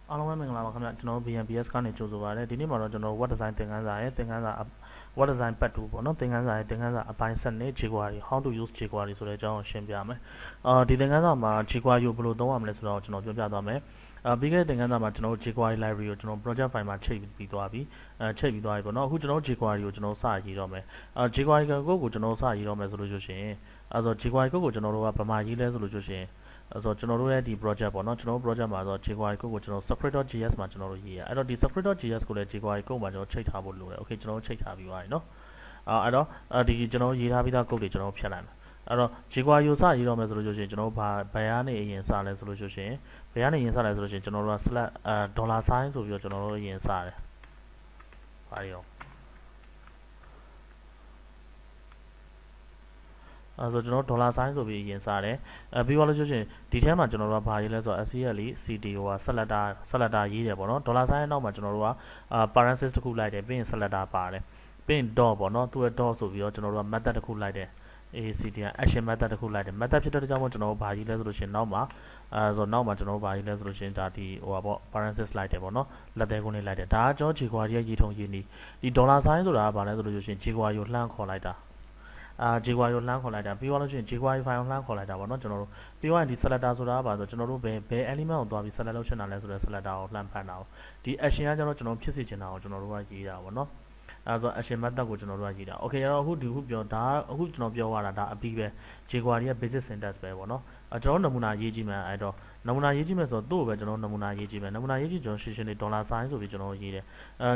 အားလုံးပဲမင်္ဂလာပါခင်ဗျကျွန်တော်တို့ BNBS ကနေကြိုဆိုပါရစေဒီနေ့မှာတော့ကျွန်တော်တို့ web design သင်ခန်းစာရဲ့သင်ခန်းစာ web design part 2ပေါ့နော်သင်ခန်းစာရဲ့သင်ခန်းစာအပိုင်း7နဲ့ jQuery how to use jQuery ဆိုတဲ့အကြောင်းကိုရှင်းပြမယ်ဒီသင်ခန်းစာမှာ jQuery ကိုဘယ်လိုသုံးရမလဲဆိုတော့ကျွန်တော်ပြောပြသွားမယ်ပြီးခဲ့တဲ့သင်ခန်းစာမှာကျွန်တော်တို့ jQuery library ကိုကျွန်တော် project file မှာချိန်ပြီးသွားပြီချိန်ပြီးသွားပြီပေါ့နော်အခုကျွန်တော်တို့ jQuery ကိုကျွန်တော်စရေးတော့မယ်jQuery ကိုကျွန်တော်စရေးတော့မယ်ဆိုလို့ရှိရင်ဆိုတော့ jQuery ကိုကျွန်တော်တို့ကဗမာရေးလဲဆိုလို့ရှိရင်ဆိုတော့ကျွန်တော်တို့ရဲ့ဒီ project ပေါ့နော်ကျွန်တော်တို့ project မှာဆိုတော့ jQuery ကိုကျွန်တော် script.js မှာကျွန်တော်တို့ရေးရအဲ့တော့ဒီ script.js ကိုလည်း jQuery ကိုမှာကျွန်တော်ချိန်ထားဖို့လိုတယ် okay ကျွန်တော်တို့ချိန်ထားပြီးသွားပြီနော်အဲ့တော့ဒီကျွန်တော်ရေးထားပြီးသား code တွေကျွန်တော်ဖြတ်လိုက်မယ်အဲ့တော့ jQuery ကိုစရေးတော့မယ်ဆိုလို့ရှိရင်ကျွန်တော်တို့ဘယ်ကနေအရင်စလဲဆိုလို့ရှိရင်ဘယ်ကနေအရင်စလဲဆိုလို့ရှိရင်ကျွန်တော်တို့က $sign ဆိုပြီးတော့ကျွန်တော်တို့အရင်စတယ်ဘာရောဆိုကျွန်တော် $sign ဆိုပြီးအရင်စတယ်ပြီးတော့လို့ရှိရင်ဒီထဲမှာကျွန်တော်တို့ကဘာရေးလဲဆိုတော့ SQL CDO က selector ရေးတယ်ပေါ့နော်$ရဲ့နောက်မှာကျွန်တော်တို့ကparenthesis တစ်ခုလိုက်တယ်ပြီးရင် selector ပါတယ်ပြီးရင် dot ပေါ့နော်သူ့ရဲ့ dot ဆိုပြီးတော့ကျွန်တော်တို့က method တစ်ခုလိုက်တယ် ACD action method တစ်ခုလိုက်တယ် method ဖြစ်တဲ့ကြောင့်မို့ကျွန်တော်တို့ဘာရေးလဲဆိုလို့ရှိရင်နောက်မှာဆိုနောက်မှာကျွန်တော်တို့ဘာရေးလဲဆိုလို့ရှိရင်ဒါဒီဟိုပါပေါ့ parenthesis လိုက်တယ်ပေါ့နော်လက်သေးကုန်းလေးလိုက်တယ်ဒါကကျွန်တော် jQuery ရဲ့ရေးထုံရေးနည်းဒီ $sign ဆိုတာကဘာလဲဆိုလို့ရှိရင် jQuery ကိုလှမ်းခေါ်လိုက်တာjQuery ကိုလှမ်းခေါ်လိုက်တာပြီးတော့လို့ရှိရင် jQuery file ကိုလှမ်းခေါ်လိုက်တာပေါ့နော်ကျွန်တော်တို့ပြီးတော့ဒီ selector ဆိုတာကဘာဆိုကျွန်တော်တို့ဘယ် element ကိုသွားပြီး select လုပ်ချင်တာလဲဆိုတော့ selector ကိုလှမ်းဖမ်းတာ哦ဒီ action ကကျွန်တော်ဖြစ်စေချင်တာကိုကျွန်တော်တို့ကရေးတာပေါ့နော်ဆိုတော့ action method ကိုကျွန်တော်တို့ကရေးတာ okay အဲ့တော့အခုပြောဒါအခုကျွန်တော်ပြောရတာဒါအပြီးပဲ jQuery ရဲ့ basic syntax ပဲပေါ့နော်ကျွန်တော်နမူနာရေးကြည့်မယ်အဲ့တော့နမူနာရေးကြည့်မယ်ဆိုတော့သူ့ကိုပဲကျွန်တော်နမူနာရေးကြည့်မယ်နမူနာရေးကြည့်ကျွန်တော်ရှင်းရှင်းလေး $sign ဆိုပြီးကျွန်တော်ရေးတယ်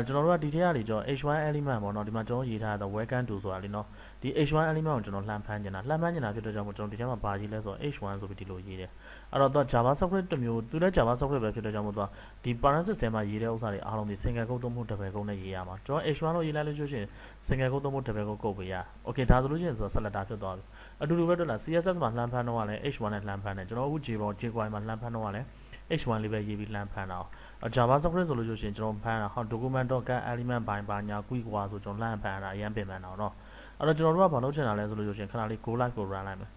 ကျွန်တော်တို့ကဒီထဲကနေကျွန်တော် h1 element ပေါ့နော်ဒီမှာကျွန်တော်ရေးထားတဲ့ welcome to ဆိုတာလीနော်ဒီ h1 element ကိုကျွန်တော်လှမ်းဖမ်းနေတာဖြစ်တဲ့ကြောင့်မို့ကျွန်တော်ဒီထဲမှာဘာရေးလဲဆိုတော့ h1 ဆိုပြီးဒီလိုရေးတယ်အဲ့တော့သူက JavaScript တစ်မျိုးသူလည်း JavaScript ပဲဖြစ်တဲ့ကြောင့်မို့သူကဒီ parenthesis ထဲမှာရေးတဲ့ဥစ္စာတွေအားလုံးဒီ single quote သုံးဖို့ double quote နဲ့ရေးရမှာကျွန်တော် h1 လို့ရေးလိုက်လို့ရှိရင် single quote သုံးဖို့ double quote ကုတ်ပေးရ okay ဒါဆိုလို့ရှိရင်ဆိုတော့ selector ဖြစ်သွားပြီအတူတူပဲတွေ့လား CSS မှာလှမ်းဖမ်းတော့ကလည်း h1 နဲ့လှမ်းဖမ်းတယ်ကျွန်တော်အခု jQuery မှာလှမ်းဖမ်းတော့ကလည်း h1 လေးပဲရေးပြီးလှမ်းဖမ်းတာJavaScript ဆိုလို့ရှိရင်ကျွန်တော်ဖမ်းတာဟော document.get element by ဘာညာ quick ကွာဆိုကျွန်တော်လှမ်းဖမ်းတာအရင်ပြင်ပန်းတာเนาะအဲ့တော့ကျွန်တော်တို့ကဘာလုပ်ချင်တာလဲဆိုလို့ရှိရင်ခဏလေး go live ကို run လိုက်မယ်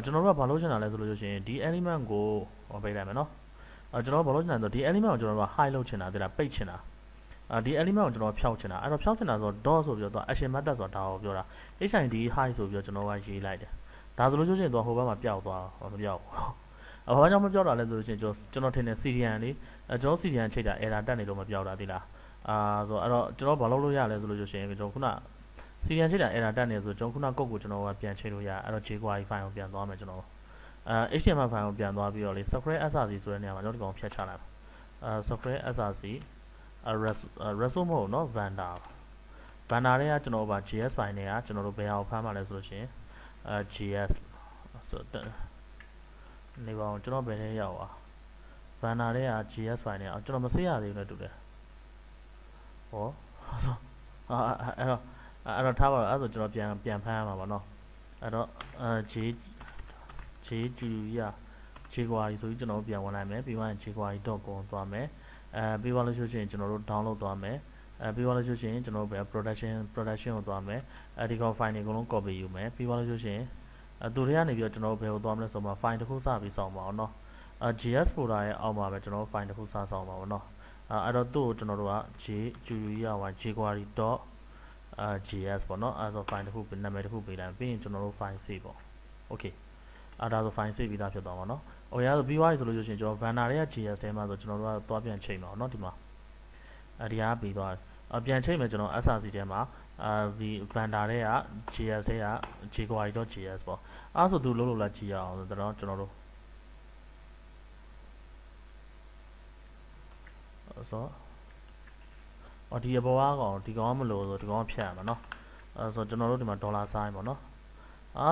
ကျွန်တော်တို့ကဘာလုပ်ချင်တာလဲဆိုလို့ရှိရင်ဒီ element ကိုဟောပေးလိုက်မယ်เนาะကျွန်တော်ဘာလုပ်ချင်တာဆိုဒီ element ကိုကျွန်တော်တို့က hide လုပ်ချင်တာတဲ့လားပိတ်ချင်တာဒီ element ကိုကျွန်တော်ဖျောက်ချင်တာအဲ့တော့ဖျောက်ချင်တာဆိုတော့ dot ဆိုပြီးတော့ action method ဆိုတာဒါကိုပြောတာ hid hide ဆိုပြီးတော့ကျွန်တော်ကရေးလိုက်တယ်ဒါဆိုလို့ရှိရင်တော့ဟိုဘက်မှာပျောက်သွားမပျောက်ဘူးဘာကြောင့်မပြောတာလဲဆိုလို့ရှိရင်ကျွန်တော်ထင်တယ် CDN လေးကျွန်တော် CDN ချိန်တာ error တက်နေလို့မပြောတာသိလားဆိုအဲ့တော့ကျွန်တော်ဘာလုပ်လို့ရလဲဆိုလို့ရှိရင်ကျွန်တော်ခုန CDN ချိန်တာ error တက်နေဆိုကျွန်တော်ခုန code ကိုကျွန်တော်ကပြန်ချိန်လို့ရအဲ့တော့ jQuery file ကိုပြန်သွားမယ်ကျွန်တော်HTML file ကိုပြန်သွားပြီးတော့လေ script src ဆိုတဲ့နေရာမှာကျွန်တော်ဒီကောင်ဖြတ်ချလိုက်script src resource မဟုတ်เนาะ vendor တွေကကျွန်တော်က JS file တွေကကျွန်တော်တို့ဘယ်အောင်ဖမ်းမှလဲဆိုလို့ရှိရင်JS ဆိုနေပါအောင်ကျွန်တော်ဘယ်ထဲရောက်อ่ะ vendor တွေက JS file တွေကျွန်တော်မစိရသေးဘူးနဲ့တူတယ်ဟောအဲ့တော့ထားပါတော့အဲ့ဆိုကျွန်တော်ပြန်ဖမ်းရမှာပါเนาะအဲ့တော့jQuery ဆိုပြီးကျွန်တော်ပြန်ဝင်လိုက်မယ်ပြီးမှ jQuery.com သွားမယ်ပြီးသွားလို့ရှိရင်ကျွန်တော်တို့ download သွားမယ်ပြီးသွားလို့ရှိရင်ကျွန်တော်တို့ production ကိုသွားမယ်ဒီကောင် file တွေအကုန်လုံး copy ယူမယ်ပြီးသွားလို့ရှိရင်သူတွေကနေပြီးတော့ကျွန်တော်တို့ဘယ်ကိုသွားမလဲဆိုတော့ file တစ်ခုစပြီးစောင့်ပါအောင်เนาะJS folder ရဲ့အောက်မှာပဲကျွန်တော်တို့ file တစ်ခုစစောင့်ပါအောင်เนาะအဲ့တော့သူ့ကိုကျွန်တော်တို့က jQuery.js ပေါ့เนาะအဲ့ဆို file တစ်ခုနာမည်တစ်ခုပေးလိုက်ပြီးရင်ကျွန်တော်တို့ file save ပေါ့ okay အဲ့ဒါဆို file save ပြီးသားဖြစ်သွားမှာเนาะဟိုရဆိုပြီးသွားပြီဆိုလို့ရှိရင်ကျွန်တော် vendor တွေက JS ထဲမှာဆိုကျွန်တော်တို့ကသွားပြန်ချိန်ပါအောင်เนาะဒီမှာဒီဟာပြီးသွားပြန်ချိန်မယ်ကျွန်တော် src ထဲမှာဒီ vendor တွေက JS တွေက jQuery.js ပေါ့အဲ့ဆိုသူလုံးလုံးလာကြည့်ရအောင်ဆိုတော့ကျွန်တော်တို့ဆိုဒီအပေါ်ကောင်ဒီကောင်မလို့ဆိုဒီကောင်ဖြတ်ရမှာเนาะဆိုကျွန်တော်တို့ဒီမှာ$sign ပေါ့เนาะ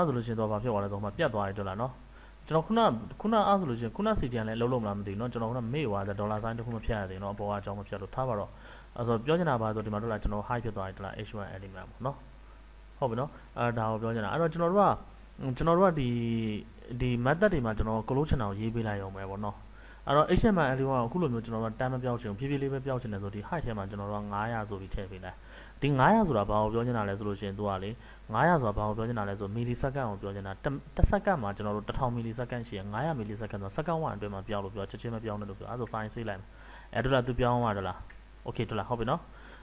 ဆိုလို့ရှိရင်တော့ဘာဖြစ်သွားလဲဆိုတော့ပြတ်သွားတယ်တွေ့လားเนาะကျွန်တော်ခုနဆိုလို့ရှိရင်ခုန CDN လည်းလုံးလုံးမလားမသိဘူးเนาะကျွန်တော်ခုနမေ့သွားတဲ့$sign တစ်ခုမဖြတ်ရသေးเนาะအပေါ်ကအကြောင်းမဖြတ်လို့ထားပါတော့ဆိုပြောချင်တာပါဆိုဒီမှာတို့လားကျွန်တော် hide ဖြစ်သွားတယ်တွေ့လား h1 element ပေါ့เนาะဟုတ်ပြီเนาะဒါကိုပြောချင်တာအဲ့တော့ကျွန်တော်တို့ကဒီ method တွေမှာကျွန်တော် close ချင်တာကိုရေးပေးလိုက်ရုံပဲပေါ့เนาะအဲ့တော့ HTML element ကိုအခုလိုမျိုးကျွန်တော်တို့တန်းမပြောက်ချင်ဖြည်းဖြည်းလေးပဲပြောက်ချင်တယ်ဆိုဒီ height ထဲမှာကျွန်တော်တို့က900ဆိုပြီးထည့်ပေးလိုက်ဒီ900ဆိုတာဘာကိုပြောချင်တာလဲဆိုလို့ရှိရင်သူကလေ900ဆိုတာဘာကိုပြောချင်တာလဲဆို millisecond ကိုပြောချင်တာတစ်စက္ကန့်မှာကျွန်တော်တို့1000 millisecond ရှိရ900 millisecondဆိုစက္ကန့်1အတွင်းမှာပြောက်လို့ပြောချက်ချင်းမပြောင်းနဲ့လို့ပြောအဲ့ဆို file save လိုက်မယ် အဲ့ဒါသူပြောင်းသွားတယ်လား okay တို့လားဟုတ်ပြီနော်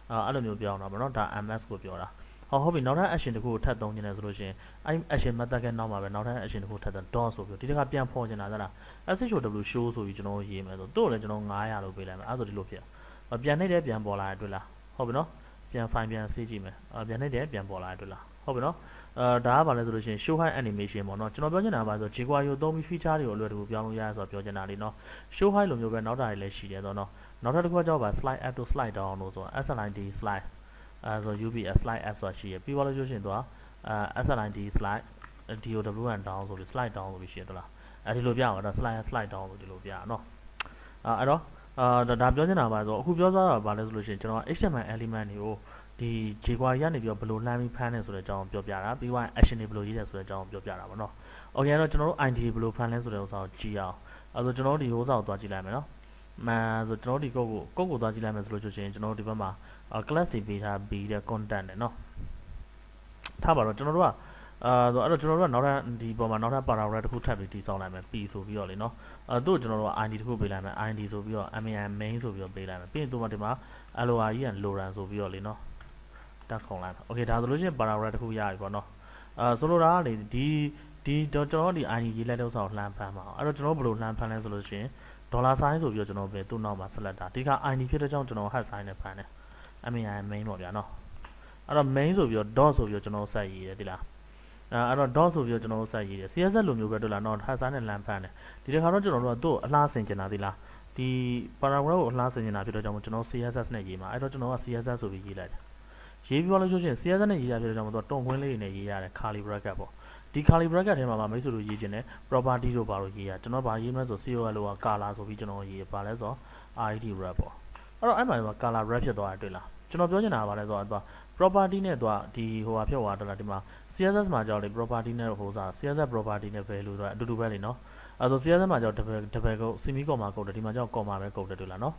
အဲ့လိုမျိုးပြောင်းတာပေါ့နော်ဒါ ms ကိုပြောတာဟုတ်ပြီနောက်ထပ် action တစ်ခုကိုထပ်သုံးနေတယ်ဆိုလို့ရှိရင်အဲ့ action method ကနောက်မှာပဲနောက်ထပ် action တစ်ခုထပ်သုံး dot ဆိုပြီးဒီတစ်ခါပြန်ဖော်နေတာသလား show show ဆိုပြီးကျွန်တော်ရေးမယ်ဆိုတို့လည်းကျွန်တော်900လို့ပေးလိုက်မယ်အဲ့ဆိုဒီလိုဖြစ်ပြန်နေတယ်ပြန်ပေါ်လာတယ်တွေ့လားဟုတ်ပြီနော်ပြန် file ပြန်စေးကြည့်မယ်ပြန်နေတယ်ပြန်ပေါ်လာတယ်တွေ့လားဟုတ်ပြီနော်ဒါကဘာလဲဆိုလို့ရှိရင် show high animation ပေါ့နော်ကျွန်တော်ပြောချင်တာပါဆို jQuery ကိုသုံးပြီး feature တွေကိုအလွယ်တကူပြောင်းလို့ရရဆိုတော့ပြောချင်တာလေးနော် show high လိုမျိုးပဲနောက်တာတွေလည်းရှိတယ်ဆိုတော့နောက်ထပ်တစ်ခုကကြောက်ပါ slide up to slide down လို့ဆိုတော့ slid slide ဆို UBS slide up ဆိုတာရှိရပြီးသွားလို့ရှိရင်သူကslid slide DOW and down ဆိုပြီး slide down ဆိုပြီးရှိတယ်လားဒီလိုပြအောင်ဒါ slide down ဆိုဒီလိုပြအောင်နော်အဲ့တော့ဒါပြောချင်တာပါဆိုအခုပြောသွားတာဘာလဲဆိုလို့ရှိရင်ကျွန်တော် HTML element တွေကိုဒီ jQuery ကနေပြီးတော့ဘယ်လိုလှမ်းပြီးဖမ်းလဲဆိုတဲ့အကြောင်းပြောပြတာပြီးသွားရင် action တွေဘယ်လိုရေးလဲဆိုတဲ့အကြောင်းပြောပြတာပေါ့နော် okay အဲ့တော့ကျွန်တော်တို့ ID ဘယ်လိုဖမ်းလဲဆိုတဲ့ဥစ္စာကိုကြည့်အောင်အဲ့ဆိုကျွန်တော်တို့ဒီဥစ္စာကိုသွားကြည့်လိုက်မယ်နော်ဆိုကျွန်တော်ဒီကုတ်ကိုသွားကြည့်လိုက်မယ်ဆိုလို့ရှိရင်ကျွန်တော်တို့ဒီဘက်မှာ class တွေပေးထားပြီးတဲ့ content နဲ့နော်ထားပါတော့ကျွန်တော်တို့ကဆိုအဲ့တော့ကျွန်တော်တို့ကနောက်ထပ်ဒီပေါ်မှာနောက်ထပ် paragraph တစ်ခုထပ်ပြီးတည်ဆောက်လိုက်မယ် p ဆိုပြီးတော့လေနော်သူ့ကိုကျွန်တော်တို့က id တစ်ခုပေးလိုက်မယ် id ဆိုပြီးတော့ main ဆိုပြီးတော့ပေးလိုက်မယ်ပြီးရင်သူ့မှာဒီမှာ lor ကြီးက loran ဆိုပြီးတော့လေနော်တက်ခုံလိုက်မယ် okay ဒါဆိုလို့ရှိရင် paragraph တစ်ခုရပြီပေါ့နော်ဆိုလိုတာကလေဒီကျွန်တော်ဒီ id ရေးလိုက်တဲ့ဥစ္စာကိုလှမ်းဖမ်းပါအောင်အဲ့တော့ကျွန်တော်ဘယ်လိုလှမ်းဖမ်းလဲဆိုလို့ရှိရင်$sign ဆိုပြီးတော့ကျွန်တော်ပဲသူ့နောက်မှာ select တာဒီက id ဖြစ်တဲ့ကြောင့်ကျွန်တော် hat sign နဲ့ဖမ်းတယ် main ပေါ့ဗျာနော်အဲ့တော့ main ဆိုပြီးတော့ dot ဆိုပြီးတော့ကျွန်တော်ဆက်ရေးတယ်ဒီလားအဲ့တော့ dot ဆိုပြီးတော့ကျွန်တော်ဆက်ရေးတယ် css လိုမျိုးပဲတွေ့လားနော် hat sign နဲ့လမ်းဖမ်းတယ်ဒီတစ်ခါတော့ကျွန်တော်တို့ကသူ့အလှဆင်ကျင်တာဒီလားဒီ paragraph ကိုအလှဆင်ကျင်တာဖြစ်တဲ့ကြောင့်ကျွန်တော် css နဲ့ရေးမှာအဲ့တော့ကျွန်တော်က css ဆိုပြီးရေးလိုက်တယ်ရေးပြီးလို့ဆိုရင် css နဲ့ရေးရဖြစ်တဲ့ကြောင့်သူကတုံခွင်းလေးတွေနဲ့ရေးရတယ် curly bracket ပေါ့ဒီ curly bracket ထဲမှာမိတ်ဆွေတို့ရေးခြင်းနဲ့ property တို့ဘာလို့ရေးရကျွန်တော်ဘာရေးမလဲဆို col လို့က color ဆိုပြီးကျွန်တော်ရေးပါလဲဆို id wrap ပေါ့အဲ့တော့အဲ့မှာ color wrap ဖြစ်သွားတာတွေ့လားကျွန်တော်ပြောချင်တာကဘာလဲဆိုတော့ property နဲ့သူကဒီဟိုဟာဖြစ်သွားတော့လားဒီမှာ css မှာကြောက်လေ property နဲ့ဟိုစား css property နဲ့ value ဆိုတာအတူတူပဲလေနော်အဲ့ဆို css မှာကြောက်တပယ်ကို semi comma ကုတ်တယ်ဒီမှာကြောက် comma ပဲကုတ်တယ်တွေ့လားနော်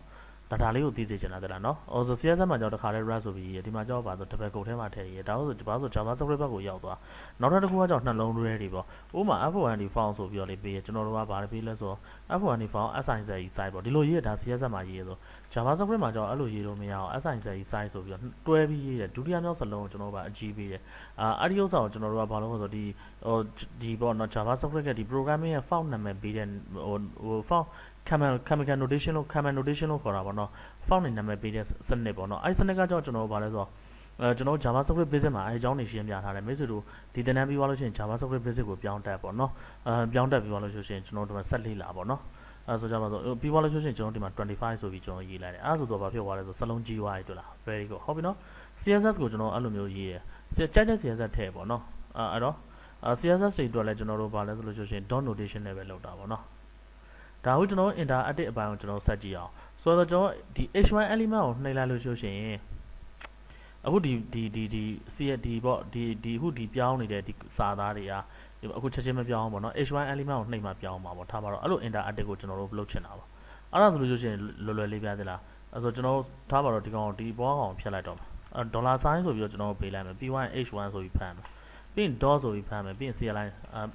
ဒါလေးကိုသိစေချင်တာတဲ့လားနော်အော်ဆို CSS မှာကြောက်တခါလဲ wrap ဆိုပြီးဒီမှာကြောက်ပါဆိုတပယ်ကုတ်ထဲမှာထည့်ရဒါဆိုဘာဆို JavaScript ဘက်ကိုရောက်သွားနောက်တစ်ခုကကြောက်နှလုံးတွဲတွေပေါ့ဥပမာ f1d font ဆိုပြီးတော့လေးပေးရကျွန်တော်တို့ကဘာလဲပေးလဲဆို f1d font size size ပေါ့ဒီလိုရေးရဒါ CSS မှာရေးရဆို JavaScript မှာကြောက်အဲ့လိုရေးလို့မရအောင် size size ဆိုပြီးတော့တွဲပြီးရေးရဒုတိယမြောက်စလုံးကိုကျွန်တော်တို့ကအကြီးပေးတယ်အဲ့ဒီဥစ္စာကိုကျွန်တော်တို့ကဘာလို့လဲဆိုဒီပေါ့နော် JavaScript ကဒီ programming ရဲ့ font နာမည်ပေးတဲ့ဟို font chemical notation လို့ command notation လို့ခေါ်တာပေါ့နော် font နဲ့နာမည်ပေးတဲ့စနစ်ပေါ့နော်အဲ့စနစ်ကကြောင့်ကျွန်တော်တို့ဗာလဲဆိုတော့ကျွန်တော် JavaScript basic မှာအဲအကြောင်းတွေရှင်းပြထားတယ်မိတ်ဆွေတို့ဒီသင်တန်းပြီးသွားလို့ရှိရင် JavaScript basic ကိုပြောင်းတက်ပေါ့နော်ပြောင်းတက်ပြီးသွားလို့ရှိရင်ကျွန်တော်တို့ဒီမှာဆက်လေးလာပေါ့နော်ဆိုကြပါစို့ပြီးသွားလို့ရှိရင်ကျွန်တော်ဒီမှာ25ဆိုပြီးကျွန်တော်ရေးလိုက်တယ်အဲ့ဒါဆိုတော့ဘာဖြစ်သွားလဲဆိုစလုံးကြီးသွားပြီတွေ့လား very good ဟုတ်ပြီနော် CSS ကိုကျွန်တော်အဲ့လိုမျိုးရေးရကြိုက်တဲ့ CSS ထည့်ပေါ့နော်အဲ့တော့ CSS တွေအတွက်လည်းကျွန်တော်တို့ဗာလဲဆိုလို့ရှိရင် dot notation နဲ့ပဲလုပ်တာပေါ့နော်ဒါကိုကျွန်တော် interactive အပိုင်းကိုကျွန်တော်ဆက်ကြည့်အောင်ဆိုတော့ကျွန်တော်ဒီ h1 element ကိုနှိပ်လိုက်လို့ဆိုရှင်အခုဒီ CSD ပေါ့ဒီအခုဒီပြောင်းနေတဲ့ဒီစာသားတွေကအခုချက်ချင်းမပြောင်းအောင်ပေါ့နော် h1 element ကိုနှိပ်မှပြောင်းမှာပေါ့ထားပါတော့အဲ့လို interactive ကိုကျွန်တော်တို့လုပ်ချင်တာပေါ့အဲ့ဒါဆိုလို့ဆိုရှင်လွယ်လွယ်လေးပြသေးလားအဲ့ဆိုကျွန်တော်ထားပါတော့ဒီကောင်ဒီဘောကောင်ဖြတ်လိုက်တော့မှာ$sign ဆိုပြီးတော့ကျွန်တော်ပေးလိုက်မယ်ပြီးရင် h1 ဆိုပြီးဖမ်းမယ်ပြီးရင် dot ဆိုပြီးဖမ်းမယ်ပြီးရင် cli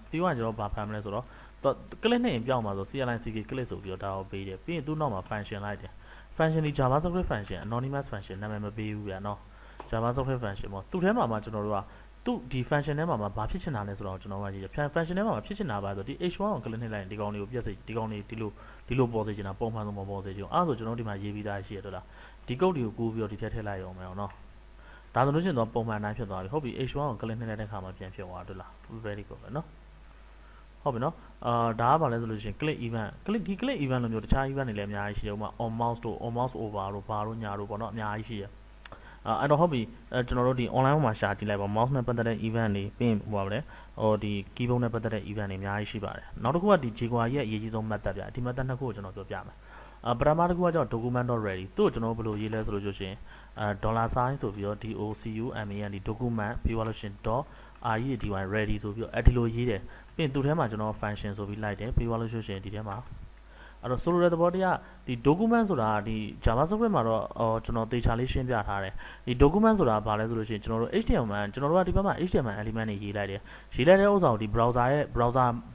ပြီးရင်ကျွန်တော်ဘာဖမ်းမလဲဆိုတော့ click နဲ့ပြောင်းပါဆို cli ck click ဆိုပြီးတော့ဒါကိုပေးတယ်ပြီးရင်သူ့နောက်မှာ function လိုက်တယ် function ဒီ javascript function anonymous function နာမည်မပေးဘူးဗျာနော် javascript function ပေါ့သူ့ထဲမှာကျွန်တော်တို့ကသူ့ဒီ function ထဲမှာဘာဖြစ်ချင်တာလဲဆိုတော့ကျွန်တော်ကရေးတယ် function ထဲမှာဖြစ်ချင်တာပါဆိုဒီ h1 ကို click နှိပ်လိုက်ရင်ဒီကောင်လေးကိုပြတ်စေဒီကောင်လေးဒီလိုပေါ်စေချင်တာပုံမှန်ဆုံးပေါ်စေချင်အောင်အဲ့ဆိုကျွန်တော်ဒီမှာရေးပြီးသားရှိရတော့လားဒီ code တွေကိုကူးပြီးတော့ဒီထည့်လိုက်အောင်မယ်နော်ဒါဆိုလို့ရှိရင်တော့ပုံမှန်တိုင်းဖြစ်သွားပြီဟုတ်ပြီ h1 ကို click နှိပ်လိုက်တဲ့အခါမှာပြန်ဖြစ်သွားတော့လား very good ပဲနော်ဟုတ်ပြီနော်ဒါကဘာလဲဆိုလို့ရှိရင် click event ဒီ click event လိုမျိုးတခြား event တွေလည်းအများကြီးရှိတယ်ဥပမာ on mouse တို့ on mouse over တို့ဘာတို့ညာတို့ပေါ့နော်အများကြီးရှိရအဲ့တော့ဟုတ်ပြီကျွန်တော်တို့ဒီ online မှာရှာကြည့်လိုက်ပါ mouse နဲ့ပတ်သက်တဲ့ event တွေပြီးရင်ဟိုပါလေဒီ keyboard နဲ့ပတ်သက်တဲ့ event တွေအများကြီးရှိပါတယ်နောက်တစ်ခုကဒီ jQuery ရဲ့အရေးကြီးဆုံး method ဗျဒီ method နှစ်ခုကိုကျွန်တော်ပြောပြမယ်ပထမတစ်ခုကကြောင့် document.ready သူ့ကိုကျွန်တော်ဘယ်လိုရေးလဲဆိုလို့ရှိရင်$sign ဆိုပြီးတော့ document ဒီ document ပြီးသွားလို့ရှိရင် .ready ready ဆိုပြီးတော့ဒီလိုရေးတယ်ပြီးရင်သူ့ထဲမှာကျွန်တော် function ဆိုပြီးလိုက်တယ်ပြီးသွားလို့ရှိရင်ဒီထဲမှာအဲ့တော့ဆိုလိုတဲ့သဘောတရားဒီ document ဆိုတာဒီ JavaScript မှာတော့ကျွန်တော်သေချာလေးရှင်းပြထားတယ်ဒီ document ဆိုတာဘာလဲဆိုလို့ရှိရင်ကျွန်တော်တို့ HTML ကျွန်တော်တို့ကဒီဘက်မှာ HTML element တွေရေးလိုက်တယ်ရေးလိုက်တဲ့ဥစ္စာကိုဒီ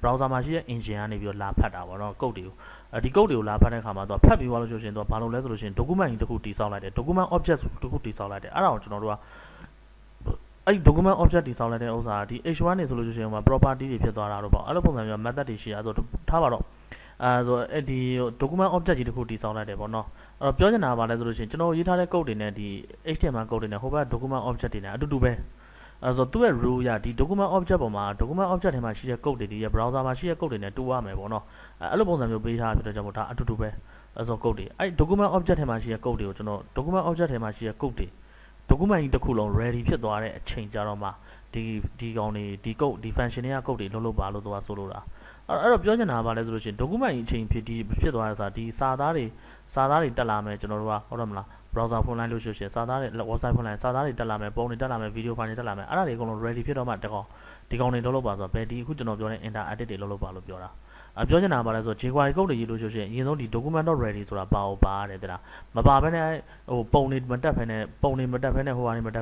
browser မှာရှိတဲ့ engine ကနေပြီးတော့လာဖတ်တာပေါ့နော် code တွေကို ဒီ code တွေကိုလာဖတ်တဲ့အခါမှာသူကဖတ်ပြီးသွားလို့ဆိုရင်သူကဘာလို့လဲဆိုလို့ရှိရင် document တစ်ခုတည်ဆောက်လိုက်တယ် document object တစ်ခုတည်ဆောက်လိုက်တယ်အဲ့ဒါကိုကျွန်တော်တို့ကအဲ့ document object တည်ဆောက်လိုက်တဲ့ဥစ္စာဒီ h1 နေဆိုလို့ရှိရင် property တွေဖြစ်သွားတာတော့ပေါ့အဲ့လိုပုံစံမျိုး method တွေရှိရဆိုထားပါတော့ဆိုအဲ့ဒီ document object ကြီးတစ်ခုတည်ဆောက်လိုက်တယ်ပေါ့နော်အဲ့တော့ပြောချင်တာကဘာလဲဆိုလို့ရှိရင်ကျွန်တော်ရေးထားတဲ့ code တွေနဲ့ဒီ HTML code တွေနဲ့ဟိုဘက် document object တွေနဲ့အတူတူပဲအဲ့ဆိုသူ့ရဲ့ rule ရဒီ document object ပေါ်မှာ document object ထဲမှာရှိတဲ့ code တွေဒီရဲ့ browser မှာရှိတဲ့ code တွေနဲ့တူရမယ်ပေါ့နော်အဲ့လိုပုံစံမျိုးပေးထားဖြစ်တဲ့ကြောင့်မို့ဒါအတူတူပဲအဲ့ဆို code တွေအဲ့ document object ထဲမှာရှိတဲ့ code တွေကိုကျွန်တော် document object ထဲမှာရှိတဲ့ code တွေ document ကြီးတစ်ခုလုံး ready ဖြစ်သွားတဲ့အချိန်ကြတော့မှဒီကောင်တွေဒီ code ဒီ function တွေက code တွေလုံးပါလို့သူကဆိုလိုတာအဲ့တော့ပြောချင်တာကဘာလဲဆိုလို့ရှိရင် document ကြီးအချိန်ဖြစ်သွားတဲ့ဆိုတာဒီစာသားတွေတက်လာမယ်ကျွန်တော်တို့ကဟုတ်တယ်မလား browser ဖွင့်လိုက်လို့ရှိရင်စာသားတွေ website ဖွင့်လိုက်စာသားတွေတက်လာမယ်ပုံတွေတက်လာမယ် video file တွေတက်လာမယ်အဲ့ဒါတွေအကုန်လုံး ready ဖြစ်တော့မှတက်ကောင်ဒီကောင်တွေလုံးပါဆိုတော့ဘယ်ဒီအခုကျွန်တော်ပြောတဲ့ inter edit တွေလုံးပါလို့ပြောတာပြောချင်တာကဘာလဲဆိုတော့ jQuery code တွေရေးလို့ရှိရင်အရင်ဆုံးဒီ document.ready ဆိုတာပါတယ်တဲ့လားမပါဘဲနဲ့ဟိုပုံတွေမတက်ဖဲနဲ့ဟိုဟာတွေမတက်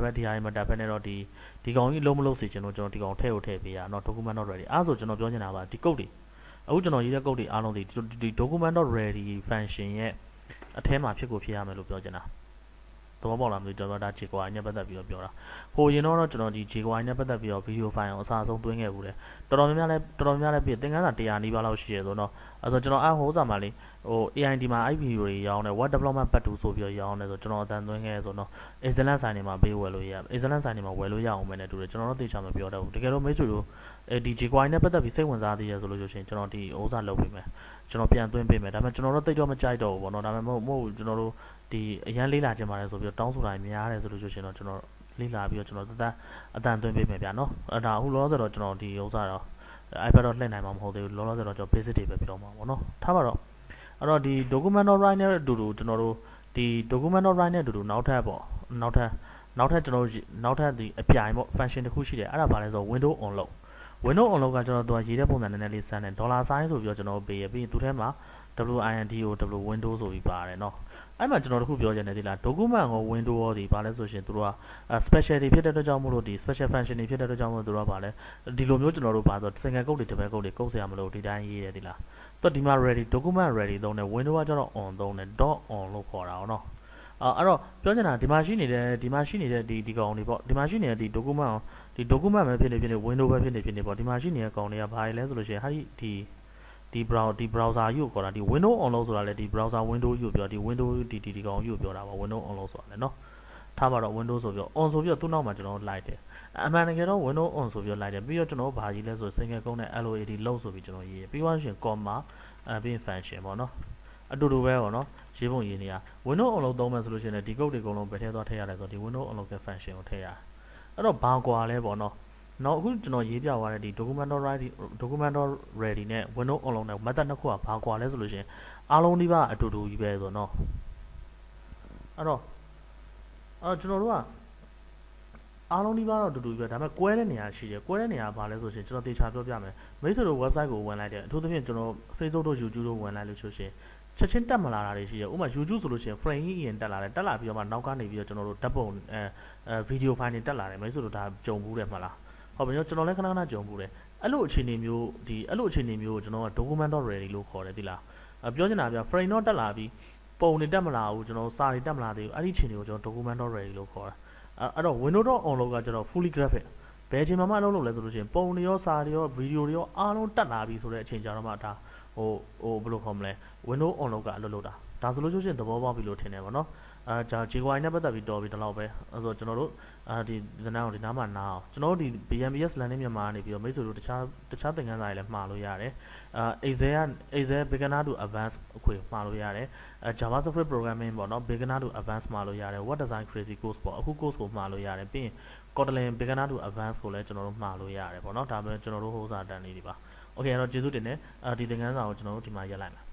ဖဲဒီဟာတွေမတက်ဖဲနဲ့တော့ဒီကောင်ကြီးလုံးမလို့စီကျွန်တော်ဒီကောင်ထည့်ပေးရတော့ document.ready အဲ့ဆိုကျွန်တော်ပြောချင်တာပါဒီ code တွေအခုကျွန်တော်ရေးတဲ့ code တွေအားလုံးဒီ document.ready function ရဲ့အထဲမှာဖြစ်ရမယ်လို့ပြောချင်တာသဘောပေါက်လားမသိကျွန်တော်ဒါ jQuery နဲ့ပတ်သက်ပြီးတော့ပြောတာဟိုရင်တော့ကျွန်တော်ဒီ jQuery နဲ့ပတ်သက်ပြီးတော့ video file ကိုအစားဆုံးသွင်းခဲ့ဘူးတယ်တော်တော်များများလည်းပြသင်ခန်းစာ100နီးပါးလောက်ရှိရဆိုတော့အဲ့ဆိုကျွန်တော်ဟိုစာမှာလေဟို AID မှာ video တွေရောင်းတယ် web development part 2ဆိုပြီးတော့ရောင်းတယ်ဆိုကျွန်တော်အတန်သွင်းခဲ့ဆိုတော့ excellent sign တွေမှာပေးဝယ်လို့ရ excellent sign တွေမှာဝယ်လို့ရအောင်မယ်နဲ့တူတယ်ကျွန်တော်တို့သိချာမပြောတတ်ဘူးတကယ်လို့မိတ်ဆွေတို့ဒီ jQuery နဲ့ပတ်သက်ပြီးစိတ်ဝင်စားသေးရဆိုလို့ရှိရင်ကျွန်တော်ဒီဥစားလုပ်ပေးမယ်ကျွန်တော်ပြန်သွင်းပေးမယ်ဒါပေမဲ့ကျွန်တော်တို့သိတော့မကြိုက်တော့ဘူးပေါ့နော်ဒါပေမဲ့မဟုတ်ကျွန်တော်တို့ဒီအရန်လေးလာခြင်းပါတယ်ဆိုပြီးတော့တောင်းဆိုတာများတယ်ဆိုလို့ရှိရင်တော့ကျွန်တော်လေးလာပြီးတော့ကျွန်တော်အတန်သွင်းပေးမယ်ဗျာနော်အဲ့ဒါအခုလောလောဆယ်တော့ကျွန်တော်ဒီဥစားတော့ iPad တော့လှည့်နိုင်မှာမဟုတ်သေးဘူးလောလောဆယ်တော့ကျွန်တော် basic တွေပဲပြောမှာပေါ့နော်ထားပါတော့အဲ့တော့ဒီ document.write နဲ့အတူတူကျွန်တော်တို့ဒီ document.write နဲ့အတူတူနောက်ထပ်ပေါ့နောက်ထပ်ကျွန်တော်နောက်ထပ်ဒီအပြိုင်ပေါ့ function တစ်ခုရှိတယ်အဲ့ဒါဘာလဲဆိုတော့ window onload window onload ကကျွန်တော်တို့ရေးတဲ့ပုံစံနည်းနည်းလေးစမ်းတယ် $sign ဆိုပြီးတော့ကျွန်တော်ပေးရပြီးသူထဲမှာ window window ဆိုပြီးပါတယ်เนาะအဲ့မှာကျွန်တော်တို့ခုပြောချင်တယ်ဒီလား document ကို window ရောဒီဘာလဲဆိုရှင်သူတို့က special တွေဖြစ်တဲ့အတွက်ကြောင့်မို့လို့ဒီ special function တွေဖြစ်တဲ့အတွက်ကြောင့်မို့လို့သူတို့ကဘာလဲဒီလိုမျိုးကျွန်တော်တို့ဘာဆို single code တွေ double code တွေကုတ်เสียမလို့ဒီတိုင်းရေးရတယ်ဒီလားတော့ဒီမှာ ready document ready သုံးတယ် window ကကျတော့ on သုံးတယ် .on လို့ခေါ်တာเนาะအဲ့တော့ပြောချင်တာဒီမှာရှိနေတဲ့ဒီကောင်တွေပေါ့ဒီမှာရှိနေတဲ့ဒီ document ပဲဖြစ်နေ window ပဲဖြစ်နေပေါ့ဒီမှာရှိနေတဲ့ကောင်တွေကဘာလဲဆိုလို့ရှိရင်ဟာဒီ browser ယူကိုခေါ်တာဒီ window on လို့ဆိုတာလေဒီ browser window ယူပြောဒီ window ဒီကောင်ယူပြောတာပါ window on လို့ဆိုတာလေเนาะထားပါတော့ window ဆိုပြီး on ဆိုပြီးသူ့နောက်မှာကျွန်တော်လိုက်တယ်အမှန်တကယ်တော့ window on ဆိုပြီးလိုက်တယ်ပြီးတော့ကျွန်တော်ဘာကြီးလဲဆို single ကုန်းနဲ့ load လို့ဆိုပြီးကျွန်တော်ရေးပြီးသွားရှင် comma ပြီး function ပေါ့เนาะအတူတူပဲပေါ့เนาะရေးပုံရေးနေရ window on လို့သုံးမယ်ဆိုလို့ရှိရင်ဒီ code တွေအကုန်လုံးပဲထည့်သွားထည့်ရတယ်ဆိုတော့ဒီ window on လို့ function ကိုထည့်ရအဲ့တော့ဘာကွာလဲပေါ့เนาะနောက်အခုကျွန်တော်ရေးပြသွားတဲ့ဒီ document.ready နဲ့ window on လုံးနဲ့ method နှစ်ခုကဘာကွာလဲဆိုလို့ရှိရင်အားလုံးဒီပါအတူတူကြီးပဲဆိုတော့အဲ့တော့ကျွန်တော်တို့ကအားလုံးဒီပါတော့အတူတူကြီးပဲဒါပေမဲ့ကွဲတဲ့နေရာရှိတယ်ကွဲတဲ့နေရာဘာလဲဆိုရှင်ကျွန်တော်တေချာပြောပြမယ်မိတ်ဆွေတို့ website ကိုဝင်လိုက်တယ်အထူးသဖြင့်ကျွန်တော် Facebook တို့ YouTube တို့ဝင်လိုက်လို့ဆိုရှင်ချက်ချင်းတက်မလာတာတွေရှိတယ်ဥပမာ YouTube ဆိုလို့ရှိရင် frame ကြီးအရင်တက်လာတယ်တက်လာပြီးတော့မှနောက်ကနေပြီးတော့ကျွန်တော်တို့ဓာတ်ပုံvideo file တွေတက်လာတယ်မိတ်ဆွေတို့ဒါကြုံဘူးတယ်မလားဟုတ်ပြီကျွန်တော်လည်းခဏကြုံဘူးတယ်အဲ့လိုအခြေအနေမျိုးကိုကျွန်တော်က document.ready လို့ခေါ်တယ်ဒီလားပြောချင်တာပြ frame တော့တက်လာပြီးပုံတွေတက်မလာဘူးကျွန်တော်စာတွေတက်မလာသေးဘူးအဲ့ဒီအခြေအနေကိုကျွန်တော် document.ready လို့ခေါ်တာအဲ့တော့ window.on လို့ကကျွန်တော် fully graphic ဘယ်အချိန်မှအလုပ်လုပ်လဲဆိုလို့ရှိရင်ပုံတွေရောစာတွေရော video တွေရောအားလုံးတက်လာပြီဆိုတဲ့အချိန်ကြတော့မှဒါဟိုဘယ်လိုခေါ်မလဲ window on လို့ကအလုပ်လုပ်တာဒါဆိုလို့ရှိရင်သဘောပေါက်ပြီလို့ထင်တယ်ဗောနော်jQuery နဲ့ပတ်သက်ပြီးတော်ပြီဒီလောက်ပဲအဲ့ဆိုကျွန်တော်တို့ဒီနားကိုဒီနားမှာနားအောင်ကျွန်တော်တို့ဒီ BMBS learning မြန်မာကနေပြီးတော့မိတ်ဆွေတို့တခြားသင်ခန်းစာတွေလည်းမှာလို့ရတယ်Excel beginner to advanced အခွင့်မှာလို့ရတယ်JavaScript programming ပေါ့နော် beginner to advanced မှာလို့ရတယ် web design crazy course ပေါ့အခု course ကိုမှာလို့ရတယ်ပြီးရင် Kotlin beginner to advanced ကိုလည်းကျွန်တော်တို့မှာလို့ရတယ်ပေါ့နော်ဒါပဲကျွန်တော်တို့ဟိုစာတန်းလေးတွေပါ Okay အဲ့တော့ကျေးဇူးတင်တယ်ဒီသင်ခန်းစာကိုကျွန်တော်တို့ဒီမှာရပ်လိုက်မယ်